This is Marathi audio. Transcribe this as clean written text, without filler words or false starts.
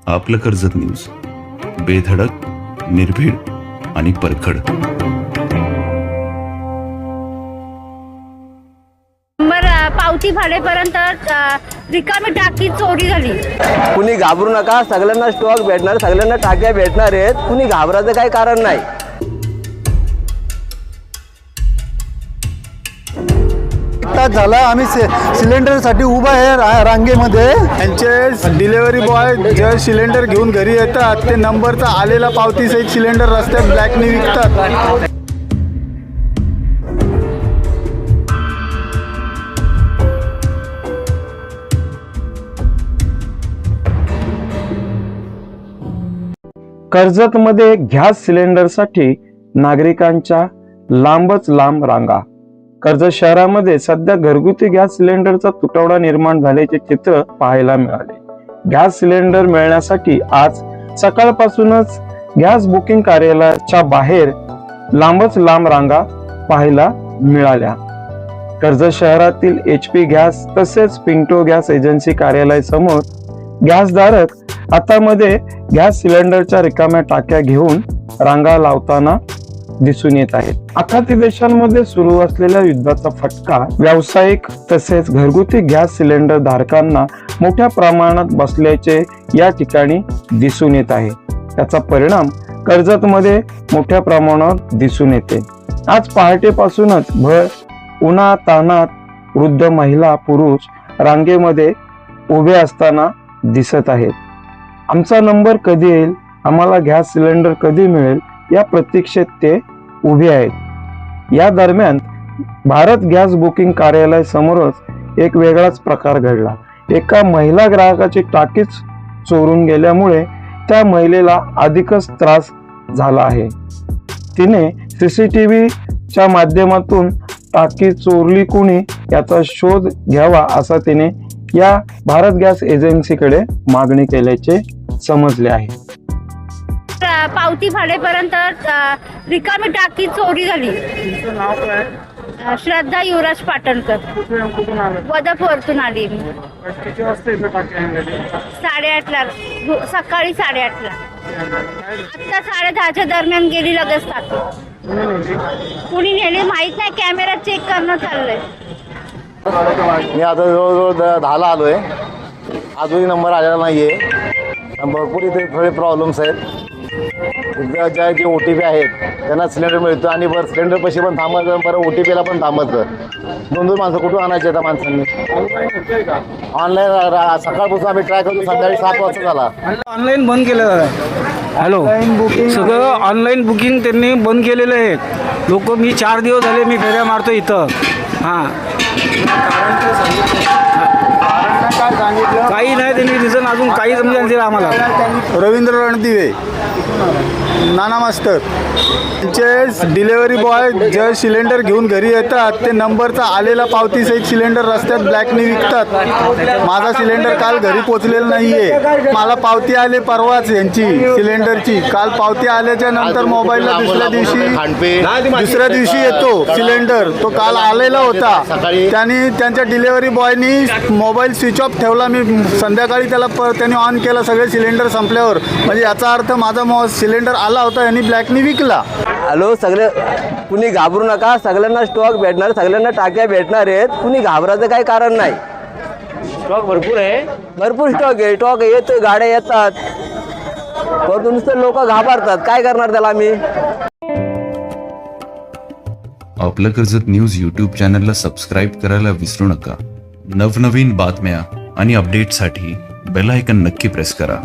आपलं कर्जत न्यूज, बेधडक, निर्भीड आणि परखड. पावती फाडेपर्यंत रिकामी टाकी चोरी झाली. कुणी घाबरू नका, सगळ्यांना स्टॉक भेटणार, सगळ्यांना टाक्या भेटणार आहेत. कुणी घाबरायचं काही कारण नाही. तास झाला आम्ही सिलेंडरसाठी उभा आहे रांगेमध्ये. त्यांचे डिलेव्हरी बॉय जे सिलेंडर घेऊन घरी येतात ते नंबरचा आलेला पावतीसहित सिलेंडर रस्त्यात ब्लॅकने विकतात. कर्जतमध्ये गॅस सिलेंडरसाठी नागरिकांच्या लांबच लांब रांगा. कर्जत शहरामध्ये सध्या घरगुती गॅस सिलेंडरचा तुटवडा निर्माण झाल्याचे चित्र पाहायला मिळाले. गॅस सिलेंडर मिळण्यासाठी आज सकाळपासूनच गॅस बुकिंग कार्यालयाच्या बाहेर लांबच लांब रांगा पाहायला मिळाल्या. कर्जत शहरातील HP गॅस तसेच पिंटो गॅस एजन्सी कार्यालय समोर गॅसधारक हातामध्ये गॅस सिलेंडरच्या रिकाम्या टाक्या घेऊन रांगा लावताना दिसून येत आहेत. आखाती देशांमध्ये सुरू असलेल्या युद्धाचा फटका व्यावसायिक तसेच घरगुती गॅस सिलेंडर धारकांना मोठ्या प्रमाणात बसल्याचे या ठिकाणी दिसून येत आहे. त्याचा परिणाम कर्जतमध्ये मोठ्या प्रमाणात दिसून येते. आज पहाटेपासूनच भर उन्हातान्हात वृद्ध महिला पुरुष रांगेमध्ये उभे असताना दिसत आहेत. आमचा नंबर कधी येईल, आम्हाला गॅस सिलेंडर कधी मिळेल या प्रतीक्षेत ते उभे आहेत. या दरम्यान भारत गॅस बुकिंग कार्यालय समोरच एक वेगळाच प्रकार घडला. एका महिला ग्राहकाची टाकीच चोरून गेल्यामुळे त्या महिलेला अधिकच त्रास झाला आहे. तिने CCTVच्या माध्यमातून टाकी चोरली कुणी याचा शोध घ्यावा असा तिने या भारत गॅस एजन्सीकडे मागणी केल्याचे समजले आहे. पावती फाडेपर्यंत रिकामी टाकी चोरी झाली. श्रद्धा युवराज पाटणकर, वदफवरतून आली मी. 8:30ला, सकाळी 8:30ला. आता 10:30च्या दरम्यान गेली लगेच टाकी. कुणी नेली माहित नाही, कॅमेरा चेक करणं चाललंय. मी आता जवळजवळ 10ला आलोय. अजूनही नंबर आलेला नाहीये. भरपूर इथे थोडे प्रॉब्लेम्स आहेत. ज्या जे OTP आहेत त्यांना सिलेंडर मिळतो आणि बरं सिलेंडर पैसे पण थांबायचं, बरं OTPला पण थांबायचं. 2 माणसं कुठून आणायचे त्या माणसांनी? ऑनलाईन सकाळपासून आम्ही ट्राय करतो, संध्याकाळी 7 वाजता झाला. ऑनलाईन बंद केलं आहे. हॅलो, सगळं ऑनलाईन बुकिंग त्यांनी बंद केलेलं आहे. लोक मी 4 दिवस झाले मी फेऱ्या मारतो इथं. हां, काही नाही त्यांनी रिझन अजून काही समजा दिलं आम्हाला. रवींद्र रणदिवे, नाना मास्तर, त्यांचे डिलेव्हरी बॉय जे सिलेंडर घेऊन घरी येतात ते नंबरचा आलेला पावतीसहित सिलेंडर रस्त्यात ब्लॅकने विकतात. माझा सिलेंडर काल घरी पोचलेला नाहीये. मला पावती आली परवाच यांची सिलेंडरची. काल पावती आल्याच्या नंतर मोबाईलला दुसऱ्या दिवशी येतो सिलेंडर. तो काल आलेला होता. त्यांनी त्यांच्या डिलेव्हरी बॉयनी मोबाईल स्विच ऑफ ठेवला. मी संध्याकाळी त्याला त्यांनी ऑन केला सगळे सिलेंडर संपल्यावर. म्हणजे याचा अर्थ माझा सिलेंडर आला होता, यांनी ब्लॅकनी विकला. हॅलो, सगळे कुणी घाबरू नका, सगळ्यांना स्टॉक भेटणार, सगळ्यांना टाक्या भेटणार आहेत. कुणी घाबरायचं काही कारण नाही. स्टॉक भरपूर आहे. भरपूर स्टॉक आहे. स्टॉक येत, गाड्या येतात. परंतु नुसतं लोक घाबरतात. काय करणार त्याला आम्ही? आपलं कर्जत न्यूज YouTube चॅनलला सबस्क्राईब करायला विसरू नका. नवनवीन बातम्या आणि अपडेटसाठी बेल आयकॉन नक्की प्रेस करा.